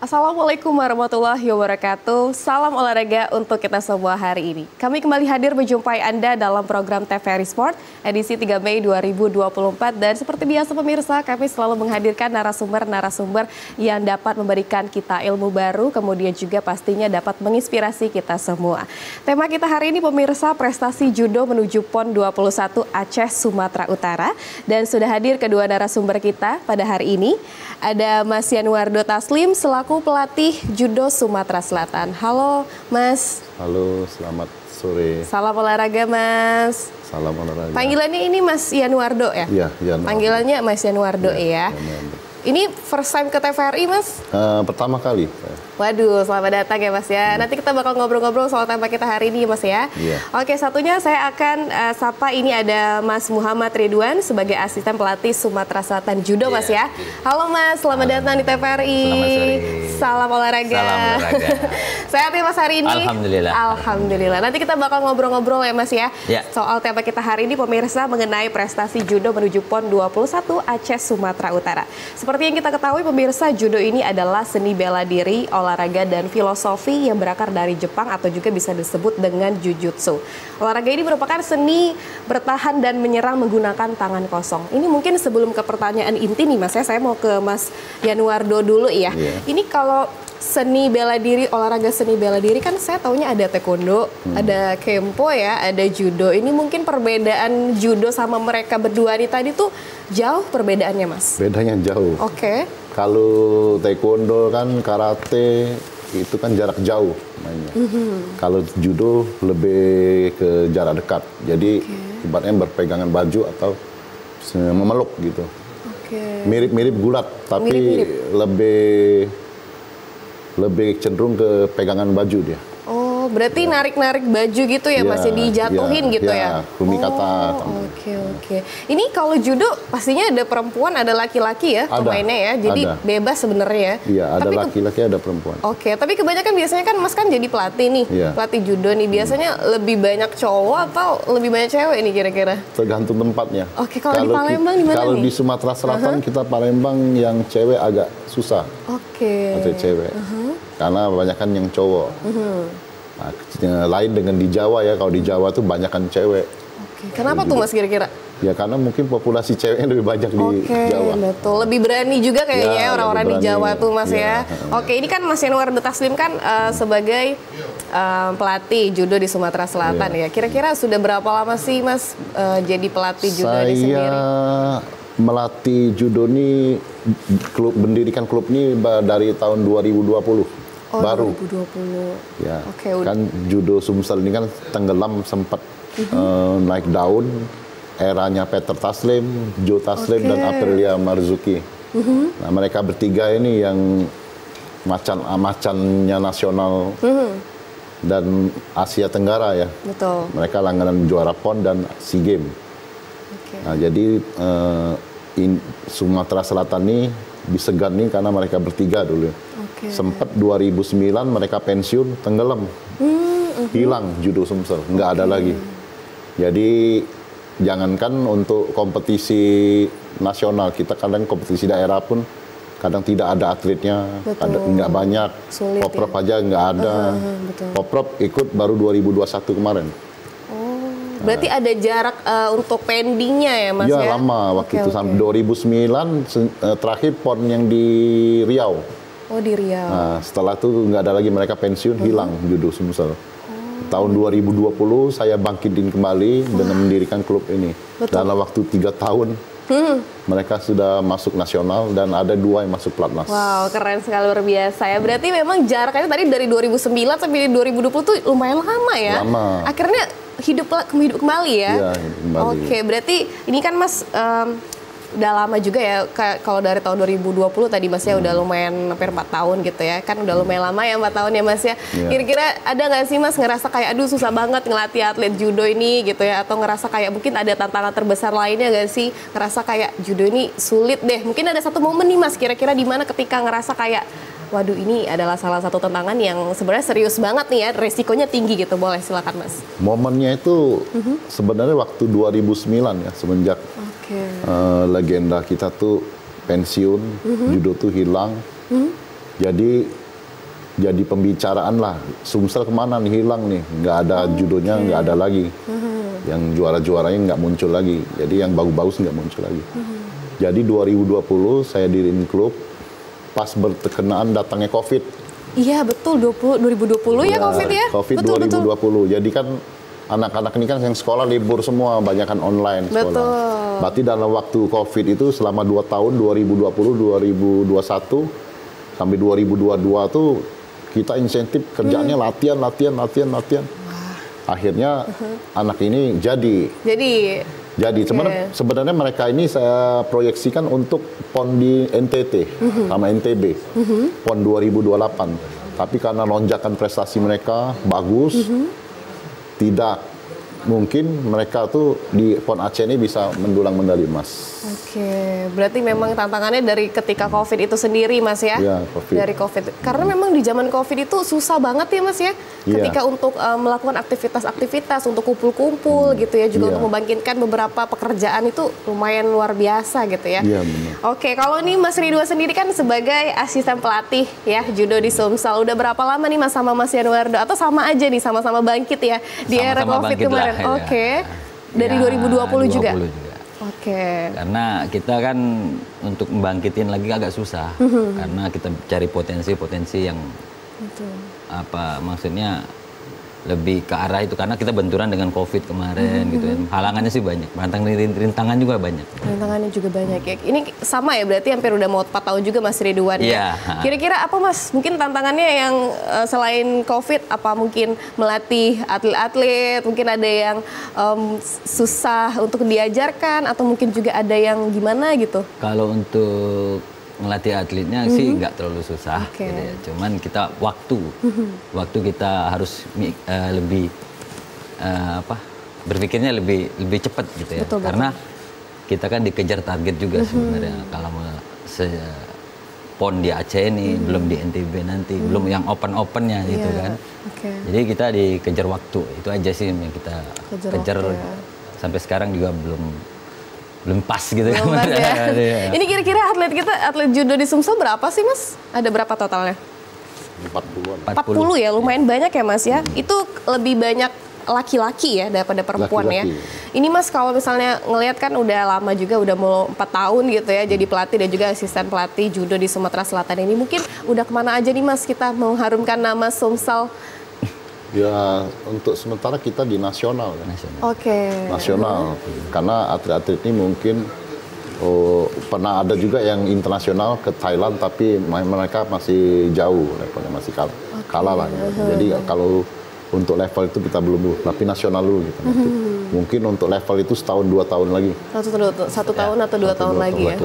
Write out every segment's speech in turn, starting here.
Assalamualaikum warahmatullahi wabarakatuh. Salam olahraga untuk kita semua hari ini. Kami kembali hadir menjumpai Anda dalam program TVRI Sport edisi 3 Mei 2024. Dan seperti biasa pemirsa, kami selalu menghadirkan narasumber-narasumber yang dapat memberikan kita ilmu baru, kemudian juga pastinya dapat menginspirasi kita semua. Tema kita hari ini pemirsa, prestasi judo menuju PON 21 Aceh, Sumatera Utara. Dan sudah hadir kedua narasumber kita pada hari ini. Ada Mas Yanuardo Taslim selaku pelatih judo Sumatera Selatan. Halo Mas. Halo, selamat sore. Salam olahraga Mas. Salam olahraga. Panggilannya ini Mas Yanuardo ya? Iya, Yanuardo. Panggilannya Mas Yanuardo ya. Yanuardo. Ini first time ke TVRI Mas? Pertama kali. Waduh, selamat datang ya Mas ya. Nanti kita bakal ngobrol-ngobrol soal tema kita hari ini Mas ya. Iya. Oke, satunya saya akan sapa, ini ada Mas Muhammad Ridwan sebagai asisten pelatih Sumatera Selatan Judo Mas ya. Halo Mas, selamat datang di TVRI. Selamat sore. Salam olahraga. Salam olahraga. Sehat ya Mas hari ini? Alhamdulillah. Alhamdulillah. Nanti kita bakal ngobrol-ngobrol ya Mas ya. Ya. Soal tema kita hari ini pemirsa mengenai prestasi judo menuju PON 21 Aceh, Sumatera Utara. Seperti yang kita ketahui pemirsa, judo ini adalah seni bela diri, olahraga dan filosofi yang berakar dari Jepang atau juga bisa disebut dengan jujutsu. Olahraga ini merupakan seni bertahan dan menyerang menggunakan tangan kosong. Ini mungkin sebelum ke pertanyaan inti nih Mas ya, saya mau ke Mas Yanuardo dulu ya. Ini kalau seni bela diri, olahraga seni bela diri kan saya taunya ada taekwondo, ada kempo ya, ada judo. Ini mungkin perbedaan judo sama mereka berdua nih tadi tuh jauh perbedaannya Mas? Bedanya jauh. Oke. Kalau taekwondo kan karate itu kan jarak jauh mainnya. Kalau judo lebih ke jarak dekat. Jadi ibaratnya berpegangan baju atau memeluk gitu. Mirip-mirip gulat tapi lebih cenderung ke pegangan baju dia. Oh, berarti narik-narik baju gitu ya Mas, dijatuhin gitu ya? Kumikata. Oke. Ini kalau judo pastinya ada perempuan, ada laki-laki ya pemainnya ya, jadi bebas sebenarnya. Iya, ada laki-laki, ada perempuan. Oke, tapi kebanyakan biasanya kan Mas kan jadi pelatih nih, pelatih judo nih. Biasanya lebih banyak cowok atau lebih banyak cewek nih kira-kira? Tergantung tempatnya. Oke, kalau di Palembang di mana nih? Kalau di Sumatera Selatan kita Palembang yang cewek agak susah. Oke. Atau cewek. Karena kebanyakan yang cowok. Nah, lain dengan di Jawa ya. Kalau di Jawa tuh banyakan cewek. Oke. Kenapa tuh Mas kira-kira? Ya karena mungkin populasi ceweknya lebih banyak di Jawa. Betul. Lebih berani juga kayaknya orang-orang di Jawa tuh Mas ya. Oke, ini kan Mas Yanuardo Taslim kan sebagai pelatih judo di Sumatera Selatan ya. Kira-kira sudah berapa lama sih Mas jadi pelatih judo ini sendiri? Saya melatih judo ini, mendirikan klub ini dari tahun 2020. Oh, baru 2020. Ya. Oke, kan judo Sumsel ini kan tenggelam sempat naik daun eranya Peter Taslim, Joe Taslim dan Aprilia Marzuki. Nah, mereka bertiga ini yang macan-macannya nasional dan Asia Tenggara ya. Betul. Mereka langganan juara PON dan SEA Games. Nah, jadi Sumatera Selatan ini disegan nih karena mereka bertiga dulu. Sempat 2009 mereka pensiun, tenggelam, hilang judo Sumsel, nggak ada lagi. Jadi jangankan untuk kompetisi nasional, kita kadang kompetisi daerah pun kadang tidak ada atletnya, kadang nggak banyak. Sulit, Poprov aja nggak ada. Poprov ikut baru 2021 kemarin. Berarti ada jarak untuk pendingnya ya Mas ya? Ya lama waktu itu sampai 2009 terakhir PON yang di Riau. Oh di Riau. Nah setelah itu nggak ada lagi, mereka pensiun, hilang judo Sumsel. Tahun 2020 saya bangkitin kembali dengan mendirikan klub ini. Dalam waktu 3 tahun mereka sudah masuk nasional dan ada 2 yang masuk pelatnas. Wow, keren sekali, luar biasa ya. Berarti memang jaraknya tadi dari 2009 sampai 2020 tuh lumayan lama ya. Lama. Akhirnya hidup kembali ya. Iya, kembali. Oke, berarti ini kan Mas udah lama juga ya, kalau dari tahun 2020 tadi Mas ya udah lumayan hampir 4 tahun gitu ya. Kan udah lumayan lama ya 4 tahun ya Mas ya. Kira-kira ada nggak sih Mas ngerasa kayak aduh susah banget ngelatih atlet judo ini gitu ya, atau ngerasa kayak mungkin ada tantangan terbesar lainnya nggak sih, ngerasa kayak judo ini sulit deh. Mungkin ada satu momen nih Mas kira-kira di mana ketika ngerasa kayak waduh ini adalah salah satu tantangan yang sebenarnya serius banget nih ya, resikonya tinggi gitu. Boleh silakan Mas. Momennya itu sebenarnya waktu 2009 ya, semenjak legenda kita tuh pensiun, judo tuh hilang. Jadi jadi pembicaraan lah. Sumsel kemana nih, hilang nih, nggak ada judonya, nggak ada lagi. Yang juara-juaranya nggak muncul lagi. Jadi yang bagus-bagus nggak muncul lagi. Jadi 2020 saya diriin klub pas berkenaan datangnya COVID. Iya betul, 2020 ya COVID ya. COVID betul, 2020. Betul. Jadi kan anak-anak ini kan yang sekolah libur semua, banyak kan online sekolah. Betul. Berarti dalam waktu COVID itu selama 2 tahun 2020, 2021 sampai 2022 tuh kita insentif kerjaannya latihan. Akhirnya anak ini jadi. Sebenarnya mereka ini saya proyeksikan untuk PON di NTT sama NTB, PON 2028. Tapi karena lonjakan prestasi mereka bagus, tidak mungkin mereka tuh di PON Aceh ini bisa mendulang medali emas. Oke, berarti memang tantangannya dari ketika COVID itu sendiri, Mas ya? Iya, COVID. Dari COVID. Karena memang di zaman COVID itu susah banget ya, Mas ya? Ketika untuk melakukan aktivitas-aktivitas, untuk kumpul-kumpul gitu ya, juga untuk membangkitkan beberapa pekerjaan itu lumayan luar biasa gitu ya. Iya, benar. Oke, kalau nih Mas Ridwan sendiri kan sebagai asisten pelatih ya, judo di Sumsel. Udah berapa lama nih Mas sama Mas Yanuardo? Atau sama aja nih, sama-sama bangkit ya di era COVID kemarin? Ya. Oke, dari 2020 juga? Oke. Karena kita kan untuk membangkitin lagi agak susah, karena kita cari potensi-potensi yang maksudnya lebih ke arah itu, karena kita benturan dengan COVID kemarin gitu ya. Halangannya sih banyak, rintangan juga banyak. Rintangannya juga banyak ya. Ini sama ya, berarti hampir udah mau 4 tahun juga Mas Ridwan ya. Kira-kira apa Mas? Mungkin tantangannya yang selain COVID, apa mungkin melatih atlet-atlet, mungkin ada yang susah untuk diajarkan, atau mungkin juga ada yang gimana gitu? Kalau untuk ngelatih atletnya sih nggak terlalu susah, gitu ya. Cuman kita waktu kita harus lebih berpikirnya lebih cepat gitu ya. Betul, karena kita kan dikejar target juga sebenarnya. Kalau PON di Aceh ini, belum di NTB nanti, belum yang open-opennya gitu kan. Jadi kita dikejar waktu, itu aja sih yang kita kejar. Sampai sekarang juga belum pas gitu kan. Ya. Ini kira-kira atlet judo di Sumsel berapa sih Mas? Ada berapa totalnya? 40 ya, lumayan banyak ya Mas ya. Itu lebih banyak laki-laki ya daripada perempuan ya. Ini Mas kalau misalnya ngelihat kan udah lama juga, udah mau 4 tahun gitu ya jadi pelatih dan juga asisten pelatih judo di Sumatera Selatan ini. Mungkin udah kemana aja nih Mas kita mengharumkan nama Sumsel? Ya, untuk sementara kita di nasional ya. Nasional. Karena atlet-atlet ini mungkin pernah ada juga yang internasional ke Thailand, tapi mereka masih jauh, levelnya masih kalah lah. Ya. Jadi kalau untuk level itu kita belum, tapi nasional dulu gitu. Mungkin untuk level itu 1-2 tahun lagi. Satu tahun atau 2 tahun lagi ya.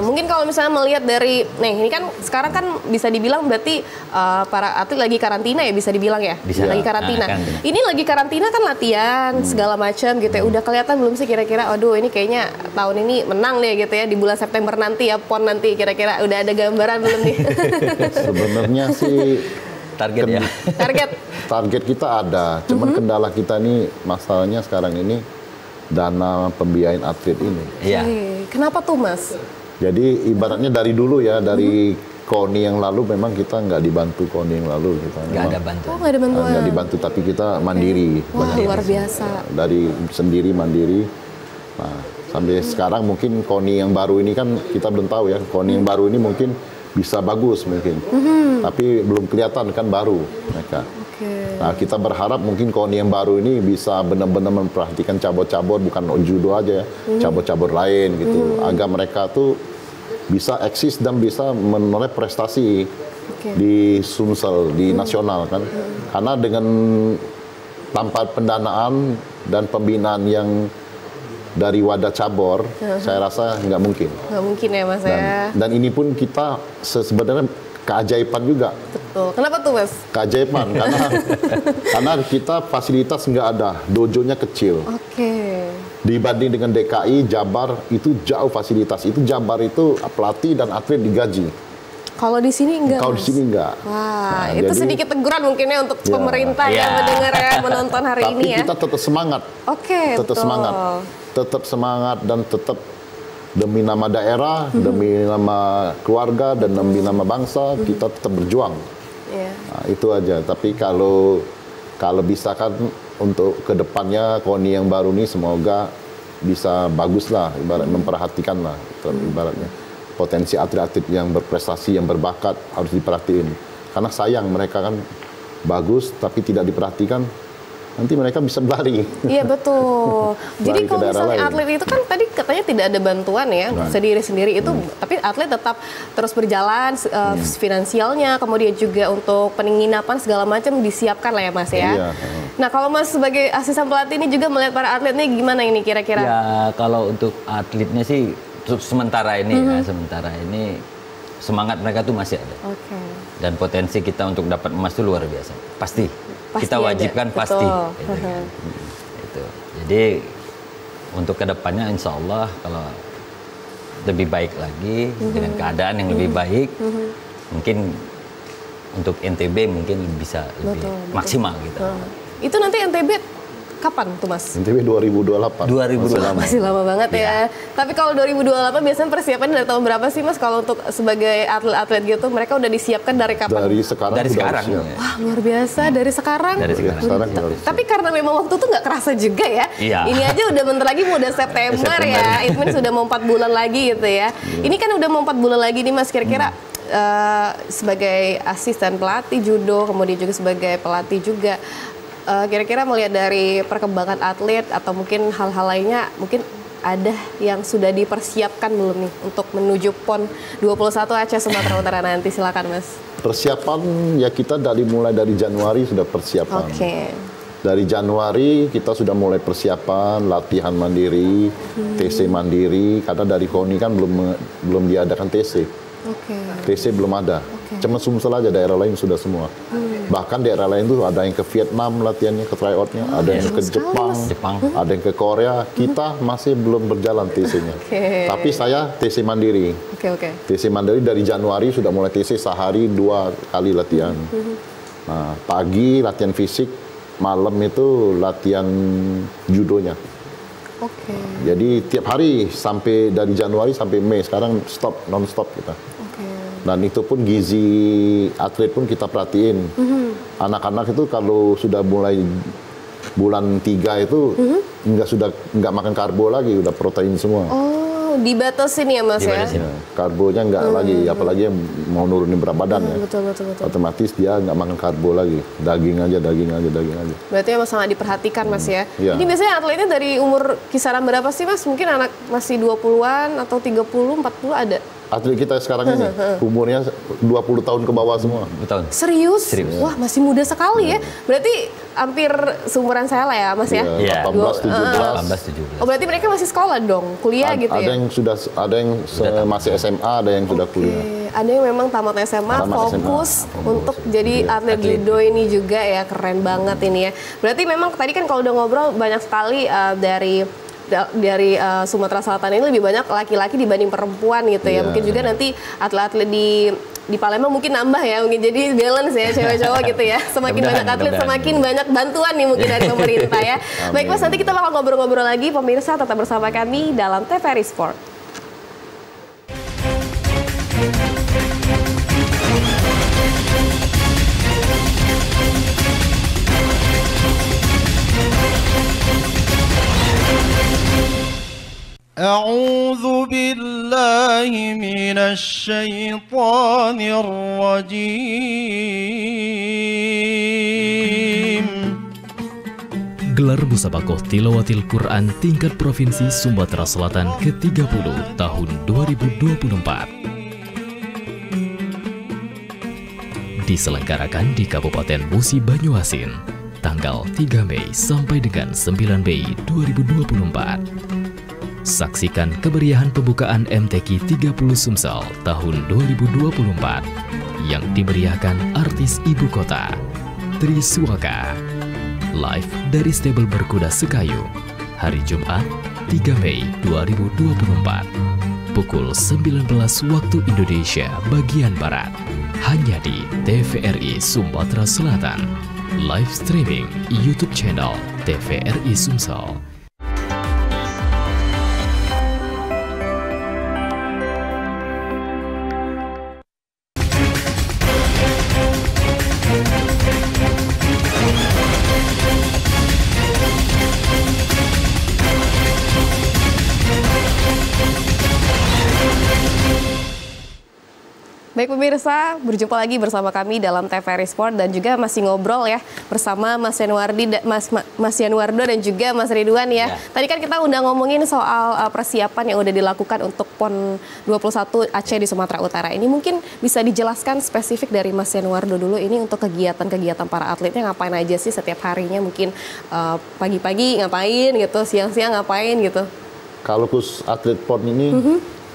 Mungkin kalau misalnya melihat dari, ini kan sekarang kan bisa dibilang berarti para atlet lagi karantina ya, bisa dibilang ya. Lagi karantina. Ini lagi karantina kan latihan segala macam gitu ya. Udah kelihatan belum sih kira-kira? Aduh ini kayaknya tahun ini menang deh gitu ya di bulan September nanti ya, PON nanti kira-kira udah ada gambaran belum nih? Sebenarnya sih. Target kita ada, cuman kendala kita nih masalahnya sekarang ini dana pembiayaan atlet ini. Kenapa tuh Mas? Jadi ibaratnya dari dulu ya, dari KONI yang lalu memang kita nggak dibantu KONI yang lalu kita. Nggak ada bantuan. Nggak ada bantuan. Nggak dibantu, tapi kita mandiri. Wah, luar biasa. Dari sendiri mandiri. Nah, sampai sekarang mungkin KONI yang baru ini kan kita belum tahu ya. KONI yang baru ini mungkin bisa bagus mungkin, tapi belum kelihatan kan baru mereka. Nah kita berharap mungkin KONI yang baru ini bisa benar-benar memperhatikan cabur-cabur, bukan judo aja ya, cabur-cabur lain gitu, agar mereka tuh bisa eksis dan bisa menoleh prestasi di Sumsel, di nasional kan. Karena dengan tanpa pendanaan dan pembinaan yang dari wadah cabur, saya rasa nggak mungkin. Nggak mungkin ya Mas ya. Dan ini pun kita sebenarnya keajaiban juga. Betul. Kenapa tuh Mas? Keajaiban, karena kita fasilitas nggak ada, dojonya kecil. Dibanding dengan DKI, Jabar itu jauh fasilitas. Itu Jabar itu pelatih dan atlet digaji. Kalau di sini enggak. Kalau di sini enggak. Wah, itu jadi, sedikit teguran mungkin ya untuk pemerintah yang mendengar ya, menonton hari ini ya. Tapi kita tetap semangat. Tetap semangat. Tetap semangat dan tetap demi nama daerah, demi nama keluarga dan demi nama bangsa, kita tetap berjuang. Nah, itu aja. Tapi kalau bisa kan untuk kedepannya KONI yang baru nih semoga bisa bagus lah, ibarat memperhatikan lah, ibaratnya potensi atlet-atlet yang berprestasi, yang berbakat harus diperhatiin. Karena sayang mereka kan bagus tapi tidak diperhatikan, nanti mereka bisa berlari. Iya betul. Jadi kalau misalnya atlet itu kan tadi katanya tidak ada bantuan ya, sendiri-sendiri itu, tapi atlet tetap terus berjalan, finansialnya, kemudian juga untuk penginapan segala macam disiapkan lah ya Mas ya. Iya. Nah kalau Mas sebagai asisten pelatih ini juga melihat para atletnya gimana ini kira-kira? Ya kalau untuk atletnya sih untuk sementara ini sementara ini semangat mereka tuh masih ada. Dan potensi kita untuk dapat emas itu luar biasa. Pasti kita wajibkan ada. Pasti. Gitu, gitu. Jadi untuk kedepannya insya Allah kalau lebih baik lagi dengan keadaan yang lebih baik, mungkin untuk NTB mungkin bisa lebih maksimal gitu. Itu nanti NTB kapan tuh Mas? NTB 2028. 2028. Masih lama banget ya. Tapi kalau 2028 biasanya persiapan dari tahun berapa sih Mas? Kalau untuk sebagai atlet-atlet gitu mereka udah disiapkan dari kapan? Dari sekarang. Ya. Wah luar biasa, dari sekarang. Tapi karena memang waktu itu nggak kerasa juga ya. Iya. Ini aja udah bentar lagi mau udah September ya. Itu sudah mau 4 bulan lagi gitu ya. Ini kan udah mau 4 bulan lagi nih Mas, kira-kira sebagai asisten pelatih judo, kemudian juga sebagai pelatih juga, kira-kira melihat dari perkembangan atlet atau mungkin hal-hal lainnya, mungkin ada yang sudah dipersiapkan belum nih untuk menuju PON 21 Aceh Sumatera Utara nanti? Silakan Mas. Persiapan ya kita mulai dari Januari sudah persiapan. Dari Januari kita sudah mulai persiapan latihan mandiri, TC mandiri, karena dari KONI kan belum diadakan TC. TC belum ada. Cuma Sumsel aja, daerah lain sudah semua. Bahkan daerah lain tuh ada yang ke Vietnam latihannya, ke tryoutnya, ada yang ke Jepang, ada yang ke Korea. Kita masih belum berjalan TC-nya. Tapi saya TC mandiri. TC mandiri dari Januari sudah mulai TC sehari 2 kali latihan. Nah, pagi latihan fisik, malam itu latihan judonya. Jadi tiap hari sampai dari Januari sampai Mei, sekarang non-stop kita. Dan itu pun gizi atlet pun kita perhatiin. Anak-anak itu kalau sudah mulai bulan 3 itu nggak makan karbo lagi, udah protein semua. Dibatasin ya Mas ya? Karbonya nggak lagi, apalagi yang mau nurunin berat badan ya. Betul. Otomatis dia nggak makan karbo lagi, daging aja. Berarti emang sangat diperhatikan Mas ya? Ini biasanya atletnya dari umur kisaran berapa sih Mas? Mungkin anak masih 20-an atau 30, 40 ada? Atlet kita sekarang ini umurnya 20 tahun ke bawah semua. Betul. Serius? Wah masih muda sekali ya. Berarti hampir seumuran saya lah ya Mas ya? 18, 17. Oh berarti mereka masih sekolah dong, kuliah gitu ya? Ada yang masih SMA, ada yang sudah kuliah. Ada yang memang tamat SMA, fokus untuk jadi atlet judo ini juga ya, keren banget ini ya. Berarti memang tadi kan kalau udah ngobrol banyak sekali dari Sumatera Selatan ini lebih banyak laki-laki dibanding perempuan gitu ya. Mungkin juga nanti atlet-atlet di Palembang mungkin nambah ya, mungkin jadi balance ya cewek cowok gitu ya. Semakin banyak atlet, semakin banyak bantuan nih mungkin dari pemerintah ya. Baik Mas, nanti kita bakal ngobrol-ngobrol lagi. Pemirsa tetap bersama kami dalam TVRI Sport. أعوذ بالله من الشيطان الرجيم. Gelar Musabakoh Tilawatil Quran tingkat Provinsi Sumatera Selatan ke-30 tahun 2024 diselenggarakan di Kabupaten Musi Banyuasin tanggal 3 Mei sampai dengan 9 Mei 2024. Saksikan kemeriahan pembukaan MTQ 30 Sumsel tahun 2024 yang dimeriahkan artis ibu kota, Tri Suaka. Live dari stable Berkuda Sekayu, hari Jumat 3 Mei 2024, pukul 19 waktu Indonesia bagian Barat, hanya di TVRI Sumatera Selatan. Live streaming YouTube channel TVRI Sumsel. Baik pemirsa, berjumpa lagi bersama kami dalam TVRI Sport dan juga masih ngobrol ya bersama Mas Yanuardo dan juga Mas Ridwan ya. Tadi kan kita udah ngomongin soal persiapan yang udah dilakukan untuk PON 21 Aceh di Sumatera Utara. Ini mungkin bisa dijelaskan spesifik dari Mas Yanuardo dulu, ini untuk kegiatan-kegiatan para atletnya ngapain aja sih setiap harinya, mungkin pagi-pagi ngapain gitu, siang-siang ngapain gitu. Kalau khusus atlet PON ini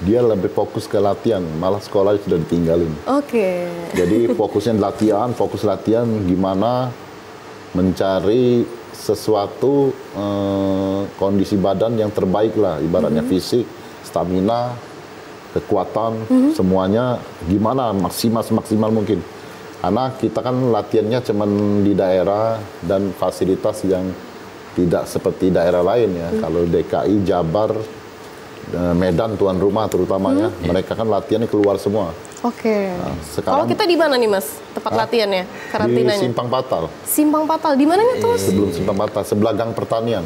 dia lebih fokus ke latihan, malah sekolah sudah ditinggalin. Oke. Jadi fokusnya latihan, fokus latihan gimana mencari sesuatu kondisi badan yang terbaik lah, ibaratnya fisik, stamina, kekuatan, semuanya gimana maksimal mungkin. Karena kita kan latihannya cuman di daerah dan fasilitas yang tidak seperti daerah lain ya. Kalau DKI, Jabar, Medan tuan rumah terutamanya, mereka kan latihannya keluar semua. Oke. Nah, sekarang kalau kita di mana nih Mas tempat latihannya, karantinanya? Di Simpang Patal. Simpang Patal, di mananya tuh? Sebelum Simpang Patal, sebelah Gang Pertanian.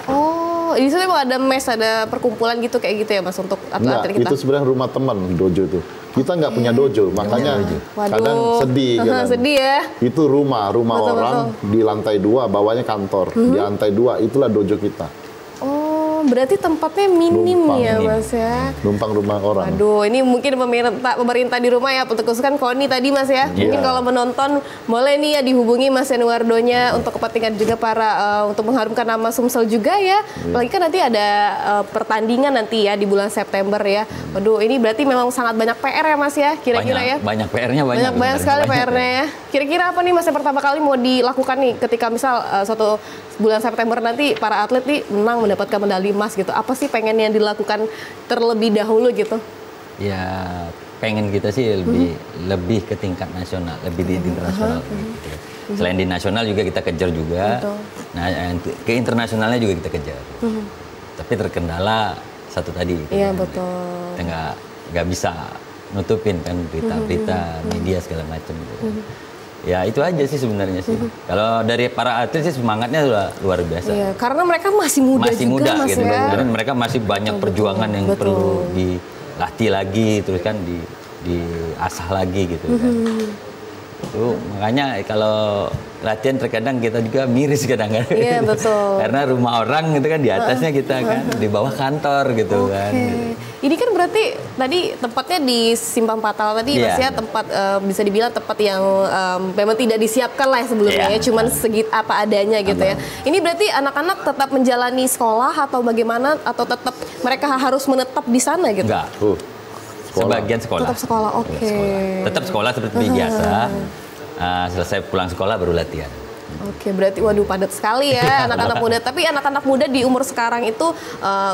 Oh, di situ emang ada mes, ada perkumpulan gitu kayak gitu ya Mas untuk atlet kita? Itu sebenarnya rumah teman dojo itu. Kita nggak punya dojo, makanya kadang sedih. Sedih ya. Itu rumah orang di lantai 2, bawahnya kantor. Di lantai 2 itulah dojo kita. Berarti tempatnya minim ya Mas ya. Numpang rumah orang. Aduh, ini mungkin pemerintah di rumah ya, khususnya kan KONI tadi Mas ya. Mungkin kalau menonton boleh nih ya dihubungi Mas Yanuardonya untuk kepentingan juga para untuk mengharumkan nama Sumsel juga ya. Apalagi kan nanti ada pertandingan nanti ya di bulan September ya. Waduh, ini berarti memang sangat banyak PR ya Mas ya, kira-kira ya. Banyak PR-nya banyak sekali PR-nya ya. Kira-kira apa nih Mas yang pertama kali mau dilakukan nih ketika misal suatu bulan September nanti para atlet nih menang mendapatkan medali emas gitu. Apa sih pengen yang dilakukan terlebih dahulu gitu? Ya pengen kita sih lebih ke tingkat nasional, lebih di internasional. Gitu. Selain di nasional juga kita kejar juga. Betul. Nah ke internasionalnya juga kita kejar. Tapi terkendala satu tadi. Iya betul. Kita nggak bisa nutupin kan berita-berita media segala macam. Gitu. Ya itu aja sih sebenarnya sih. Kalau dari para atlet sih semangatnya luar biasa. Iya, karena mereka masih muda juga Mas gitu. Ya. Dan mereka masih banyak perjuangan yang perlu dilatih lagi, terus kan diasah lagi gitu kan. Itu makanya kalau latihan terkadang kita juga miris kadang-kadang. Iya betul. Karena rumah orang gitu kan di atasnya kita kan, di bawah kantor gitu kan. Ini kan berarti tadi tempatnya di Simpang Patal tadi Mas ya, tempat bisa dibilang tempat yang memang tidak disiapkan lah sebelumnya ya, cuman segit apa adanya gitu ya. Ini berarti anak-anak tetap menjalani sekolah atau bagaimana, atau tetap mereka harus menetap di sana gitu? Enggak. Sebagian sekolah. Tetap sekolah, oke. Tetap sekolah seperti biasa. Selesai pulang sekolah baru latihan. Oke, berarti waduh padat sekali ya anak-anak muda. Tapi anak-anak muda di umur sekarang itu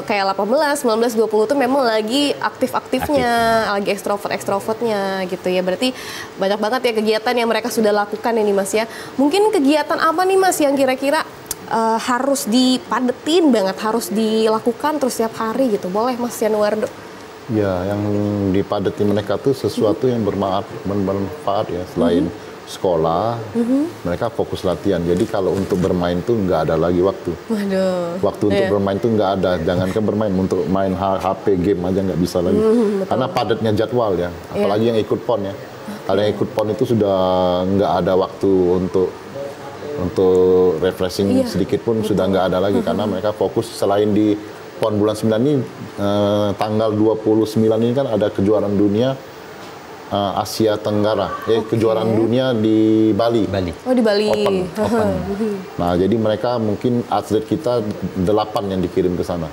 kayak 18, 19, 20 itu memang lagi aktif-aktifnya, lagi ekstrovertnya gitu ya. Berarti banyak banget ya kegiatan yang mereka sudah lakukan ini Mas ya. Mungkin kegiatan apa nih Mas yang kira-kira harus dipadetin banget, harus dilakukan terus setiap hari gitu? Boleh Mas Yanuardo? Ya, yang dipadati mereka tuh sesuatu yang bermanfaat ya. Selain sekolah, mereka fokus latihan. Jadi kalau untuk bermain tuh nggak ada lagi waktu. Waktu untuk bermain tuh nggak ada. Jangankan bermain, untuk main HP, game aja nggak bisa lagi. Karena padatnya jadwal ya. Apalagi yang ikut PON ya. Kalau yang ikut PON itu sudah nggak ada waktu untuk refreshing sedikit pun sudah nggak ada lagi. Karena mereka fokus selain di PON bulan 9 ini, tanggal 29 ini kan ada kejuaraan dunia Asia Tenggara, kejuaraan dunia di Bali. Oh di Bali. Open. Nah jadi mereka mungkin atlet kita 8 yang dikirim ke sana.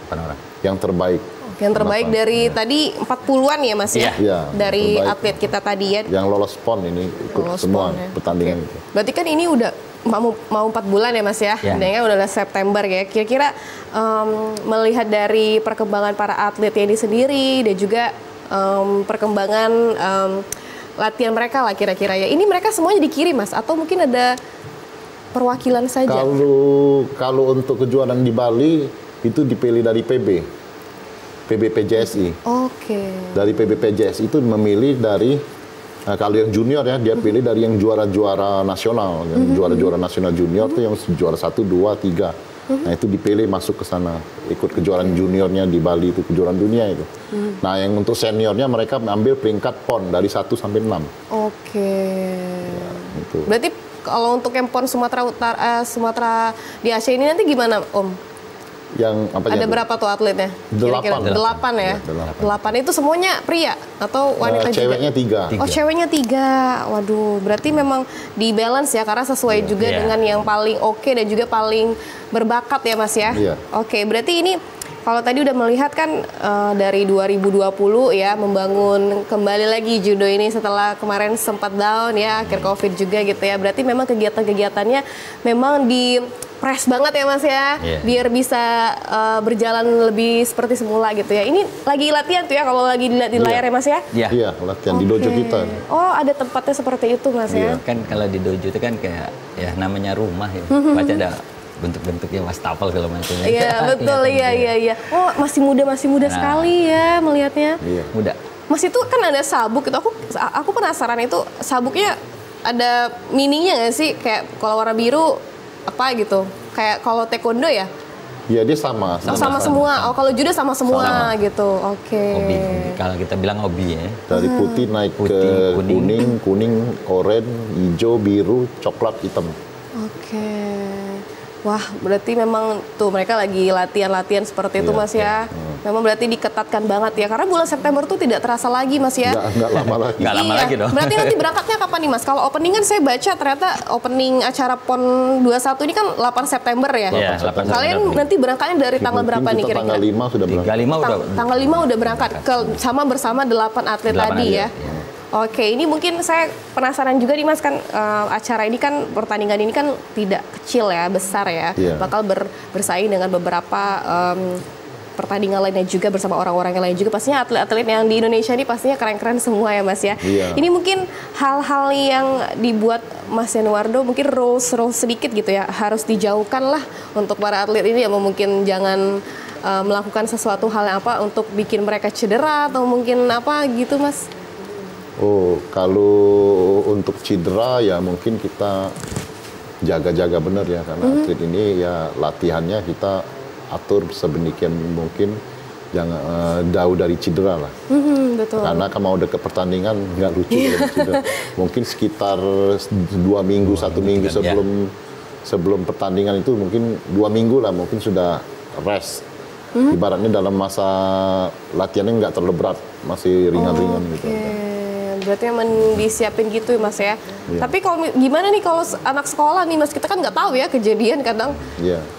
8 orang. Yang terbaik. Yang terbaik dari tadi 40-an ya Mas ya? Iya. Dari terbaik. atlet kita tadi ya. Yang lolos PON ini ikut semua pertandingan. Berarti kan ini udah mau 4 bulan ya Mas ya? Dan udah September ya. Kira-kira melihat dari perkembangan para atlet ini sendiri dan juga perkembangan latihan mereka lah kira-kira ya. Ini mereka semuanya dikirim Mas atau mungkin ada perwakilan saja? Kalau untuk kejuaraan di Bali itu dipilih dari PBPJSI. Oke. Dari PBPJSI itu memilih dari kalau yang junior ya dia pilih dari yang juara-juara nasional. Yang juara-juara nasional junior itu yang juara 1, 2, 3. Nah itu dipilih masuk ke sana, ikut kejuaraan juniornya di Bali itu kejuaraan dunia itu. Nah yang untuk seniornya mereka ambil peringkat PON dari 1 sampai 6. Oke. Ya, gitu. Berarti kalau untuk yang PON Sumatera Utara, Sumatera di Aceh ini nanti gimana Om? Yang apa Ada berapa tuh atletnya? Kira-kira 8 ya? 8 itu semuanya pria atau wanita juga? Ceweknya 3. Oh ceweknya 3. Waduh, berarti memang di balance ya karena sesuai juga dengan yang paling oke dan juga paling berbakat ya Mas ya? Iya. Oke, berarti ini kalau tadi udah melihat kan dari 2020 ya membangun kembali lagi judo ini setelah kemarin sempat down ya akhir Covid juga gitu ya. Berarti memang kegiatan-kegiatannya memang di press banget ya Mas ya, biar bisa berjalan lebih seperti semula gitu ya. Ini lagi latihan tuh ya kalau lagi dilihat di layar ya Mas ya? Iya, latihan di dojo kita. Oh ada tempatnya seperti itu Mas ya? Kan kalau di dojo itu kan kayak ya namanya rumah ya, baca ada bentuk-bentuknya wastafel segala macam. Iya betul, iya. Oh masih muda sekali ya melihatnya. Iya. Muda. Mas itu kan ada sabuk gitu, aku penasaran itu sabuknya ada mininya nggak sih? Kayak kalau warna biru apa gitu, kayak kalau taekwondo ya? Iya dia sama. Sama semua. Oh kalau judo sama semua gitu. Oke. Hobi. Kalau kita bilang hobi ya. Dari putih naik ke kuning, oranye, hijau, biru, coklat, hitam. Oke. Wah, berarti memang tuh mereka lagi latihan seperti itu Mas ya. Memang berarti diketatkan banget ya. Karena bulan September tuh tidak terasa lagi Mas ya. Nggak lama lagi. Nggak lama lagi dong. Berarti nanti berangkatnya kapan nih Mas? Kalau opening kan saya baca ternyata opening acara PON 21 ini kan 8 September ya. Iya, 8 Kalian September. nanti berangkatnya dari tanggal berapa nih kira-kira? Tanggal 5 sudah berangkat. 35 udah. Tanggal 5 udah berangkat bersama 8 atlet tadi ya. Oke, ini mungkin saya penasaran juga nih Mas kan acara ini kan pertandingan ini kan tidak kecil ya, besar ya. Bakal bersaing dengan beberapa pertandingan lainnya juga bersama orang-orang yang lain juga. Pastinya atlet-atlet yang di Indonesia ini pastinya keren-keren semua ya Mas ya. Ini mungkin hal-hal yang dibuat Mas Yanuardo mungkin rules sedikit gitu ya, harus dijauhkan lah untuk para atlet ini ya, mungkin jangan melakukan sesuatu hal yang apa untuk bikin mereka cedera atau mungkin apa gitu Mas. Oh, kalau untuk cedera ya mungkin kita jaga-jaga benar ya, karena atlet ini ya latihannya kita atur sedemikian mungkin jangan jauh dari cedera lah. Betul. Karena kalau mau deket pertandingan nggak lucu kalau cedera. Mungkin sekitar 2 minggu, 1 minggu sebelum pertandingan itu mungkin 2 minggu lah mungkin sudah rest. Ibaratnya dalam masa latihannya nggak terlalu berat, masih ringan-ringan gitu. Berarti memang disiapin gitu ya Mas ya. Tapi kalau gimana nih kalau anak sekolah nih Mas, kita kan nggak tahu ya kejadian kadang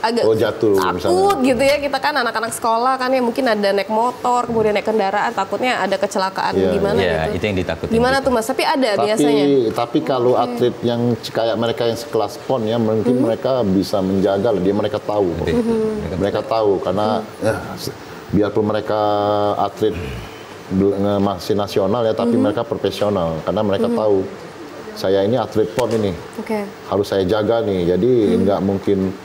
agak jatuh takut gitu ya, kita kan anak-anak sekolah kan ya mungkin ada naik motor kemudian naik kendaraan takutnya ada kecelakaan gimana gitu. Itu yang ditakutin. Gimana tuh Mas? Tapi ada biasanya. Tapi kalau atlet yang kayak mereka yang sekelas PON ya mungkin mereka bisa menjaga lah, mereka tahu. Mereka tahu karena biarpun mereka atlet masih nasional ya, tapi mereka profesional karena mereka tahu saya ini atlet PON ini, harus saya jaga nih, jadi nggak mungkin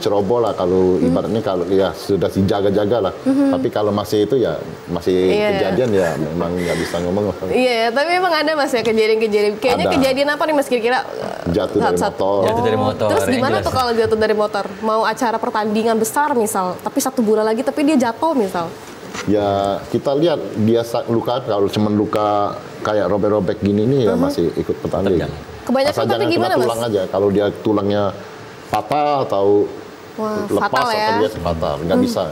ceroboh lah kalau ibaratnya kalau ya sudah dijaga-jaga lah, tapi kalau masih itu ya masih kejadian ya memang nggak bisa ngomong. Iya, tapi memang ada Mas ya kejadian-kejadian. Kayaknya kejadian apa nih Mas kira-kira? Jatuh dari motor. Terus gimana tuh kalau jatuh dari motor? Mau acara pertandingan besar misal, tapi 1 bulan lagi tapi dia jatuh misal. Ya kita lihat dia luka, kalau cuma luka kayak robek-robek gini nih ya masih ikut pertandingan. Kebanyakan tapi gimana Mas? Tulang aja, kalau dia tulangnya patah atau lepas atau dia fatal, nggak bisa.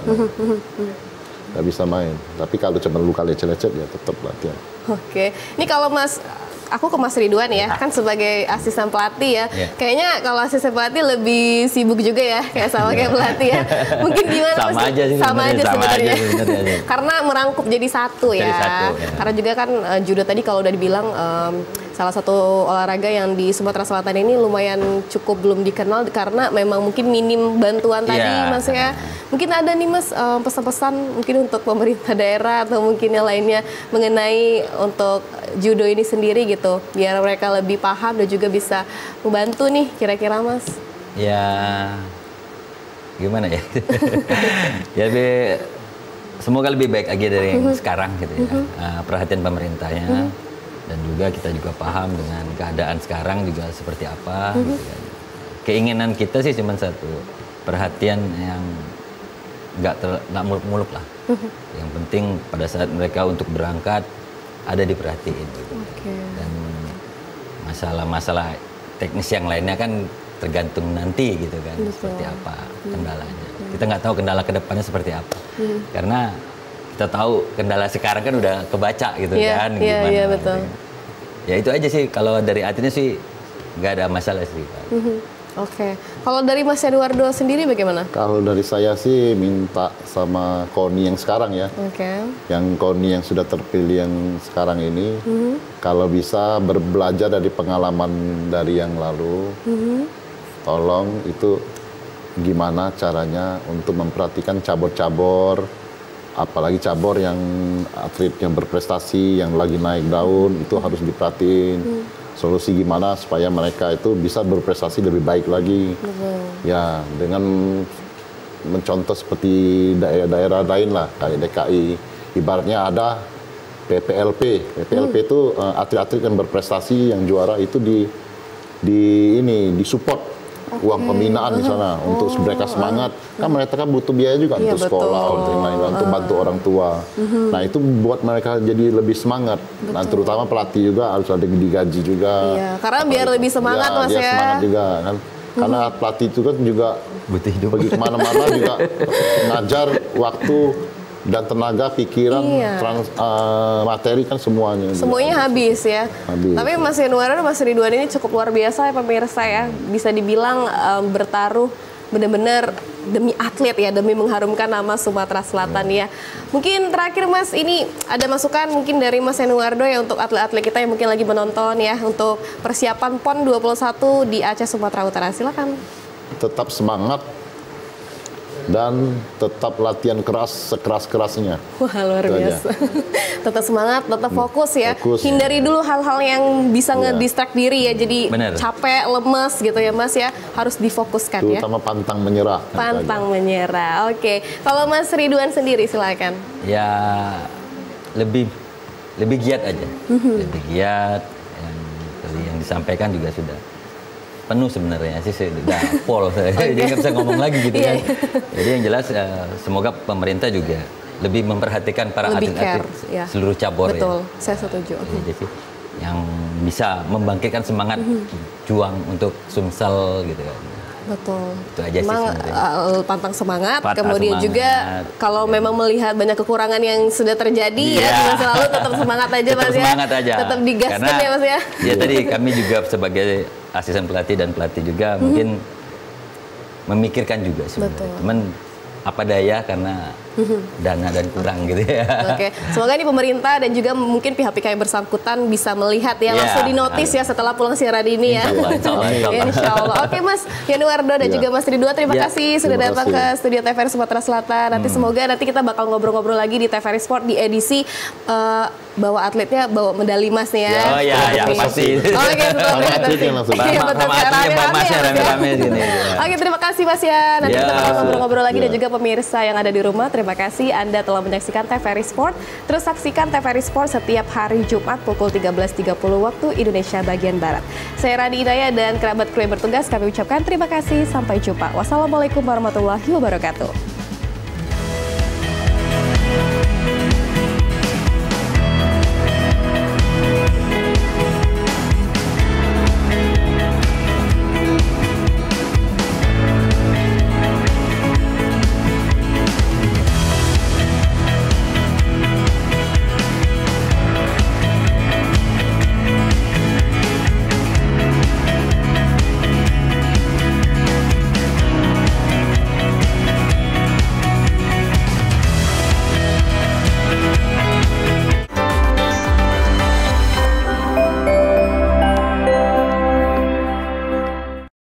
Nggak bisa main. Tapi kalau cuma luka lecet-lecet ya tetap latihan. Oke, ini kalau Mas, aku ke Mas Ridwan ya, kan sebagai asisten pelatih ya. Kayaknya kalau asisten pelatih lebih sibuk juga ya, kayak pelatih ya. Mungkin gimana sama Mas? Aja sih, sama aja sebenarnya. Karena merangkup jadi satu ya. Karena juga kan judo tadi kalau udah dibilang salah satu olahraga yang di Sumatera Selatan ini lumayan cukup belum dikenal karena memang mungkin minim bantuan tadi Mas ya. Mungkin ada nih Mas pesan-pesan mungkin untuk pemerintah daerah atau mungkin yang lainnya mengenai untuk judo ini sendiri gitu, biar mereka lebih paham dan juga bisa membantu nih kira-kira Mas. Ya gimana ya? Jadi semoga lebih baik lagi dari yang sekarang gitu ya. Perhatian pemerintahnya dan juga kita juga paham dengan keadaan sekarang juga seperti apa. Gitu kan. Keinginan kita sih cuma satu, perhatian yang nggak muluk-muluk lah. Yang penting pada saat mereka untuk berangkat ada diperhatiin gitu. Dan masalah-masalah teknis yang lainnya kan tergantung nanti gitu kan. Seperti apa kendalanya. Kita nggak tahu kendala kedepannya seperti apa. Karena kita tahu kendala sekarang kan udah kebaca gitu kan. Gimana, iya betul. Gitu. Ya itu aja sih, kalau dari atletnya sih nggak ada masalah sih. Oke. Kalau dari Mas Yanuardo sendiri bagaimana? Kalau dari saya sih minta sama KONI yang sekarang ya. Yang KONI yang sudah terpilih yang sekarang ini, kalau bisa berbelajar dari pengalaman dari yang lalu, tolong itu gimana caranya untuk memperhatikan cabur-cabur, apalagi cabur yang atlet yang berprestasi, yang lagi naik daun, itu harus diperhatiin. Solusi gimana supaya mereka itu bisa berprestasi lebih baik lagi. Ya, dengan mencontoh seperti daerah-daerah lain lah, kayak DKI. Ibaratnya ada PPLP. PPLP itu atlet-atlet yang berprestasi, yang juara itu disupport uang pembinaan di sana untuk mereka semangat. Kan mereka kan butuh biaya juga untuk sekolah, untuk yang lain, untuk bantu orang tua. Nah itu buat mereka jadi lebih semangat. Nah terutama pelatih juga harus ada digaji juga. Karena biar lebih semangat Mas ya. Semangat juga kan. Karena pelatih itu kan juga butuh hidup. Pergi kemana-mana juga ngajar waktu dan tenaga, pikiran, materi kan semuanya. Semuanya habis ya. Tapi Mas Yanuardo dan Mas Ridwan ini cukup luar biasa ya pemirsa ya. Bisa dibilang bertaruh benar-benar demi atlet ya, demi mengharumkan nama Sumatera Selatan ya. Mungkin terakhir Mas, ini ada masukan mungkin dari Mas Yanuardo ya untuk atlet-atlet kita yang mungkin lagi menonton ya untuk persiapan PON 21 di Aceh Sumatera Utara. Silakan. Tetap semangat dan tetap latihan keras sekeras-kerasnya. Wah luar biasa. Tetap semangat, tetap fokus ya. Hindari dulu hal-hal yang bisa ngedistract diri ya. Jadi capek, lemes gitu ya Mas ya. Harus difokuskan ya. Terutama pantang menyerah. Pantang menyerah. Oke. Kalau Mas Ridwan sendiri silakan. Ya lebih giat aja. Lebih giat. Yang disampaikan juga sudah penuh sebenarnya sih, sudah pol saya. Jadi nggak bisa ngomong lagi gitu kan. Jadi yang jelas semoga pemerintah juga lebih memperhatikan para atlet-atlet seluruh cabur. Betul, saya setuju. Jadi yang bisa membangkitkan semangat juang untuk Sumsel gitu kan. Betul. Itu aja sih sebenarnya. Pantang semangat, kemudian juga kalau memang melihat banyak kekurangan yang sudah terjadi ya, selalu tetap semangat aja Mas ya. Semangat aja. Tetap digaskan ya Mas ya. Ya tadi kami juga sebagai asisten pelatih dan pelatih juga mungkin memikirkan juga sebenarnya. Cuman apa daya karena dana dan kurang gitu ya. Oke, semoga ini pemerintah dan juga mungkin pihak-pihak yang bersangkutan bisa melihat ya, langsung dinotis ya setelah pulang siaran ini ya. Insya Allah. Oke Mas Yanuardo dan juga Mas Ridwan, terima kasih sudah datang ke studio TVRI Sumatera Selatan. Nanti semoga nanti kita bakal ngobrol-ngobrol lagi di TVRI Sport di edisi bawa atletnya bawa medali emas nih ya. Oh iya, pasti. Oke, Oke, terima kasih Mas ya. Nanti kita bakal ngobrol-ngobrol lagi dan juga pemirsa yang ada di rumah. Terima kasih Anda telah menyaksikan TVRI Sport. Terus saksikan TVRI Sport setiap hari Jumat pukul 13.30 waktu Indonesia bagian Barat. Saya Rani Idaya dan kerabat kru yang bertugas kami ucapkan terima kasih. Sampai jumpa. Wassalamualaikum warahmatullahi wabarakatuh.